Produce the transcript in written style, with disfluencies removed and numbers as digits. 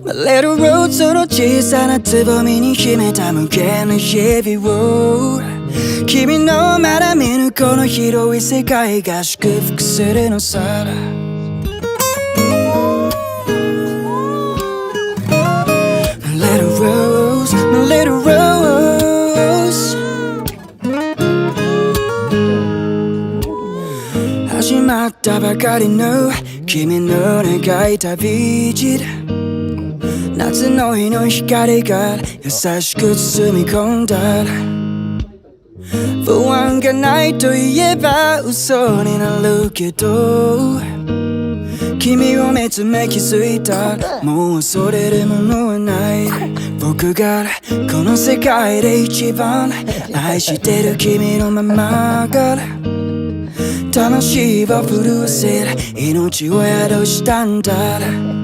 レッドローズの小さなつぼみに秘めた無限の日々を君のまだ見ぬこの広い世界が祝福するのさ。Little rose, my little rose 始まったばかりの君の願い旅路だ。夏の日の光が優しく包み込んだら不安がないと言えば嘘になるけど君を見つめ気づいたもう恐れるものはない僕がこの世界で一番愛してる君のままが魂を震わせる命を宿したんだ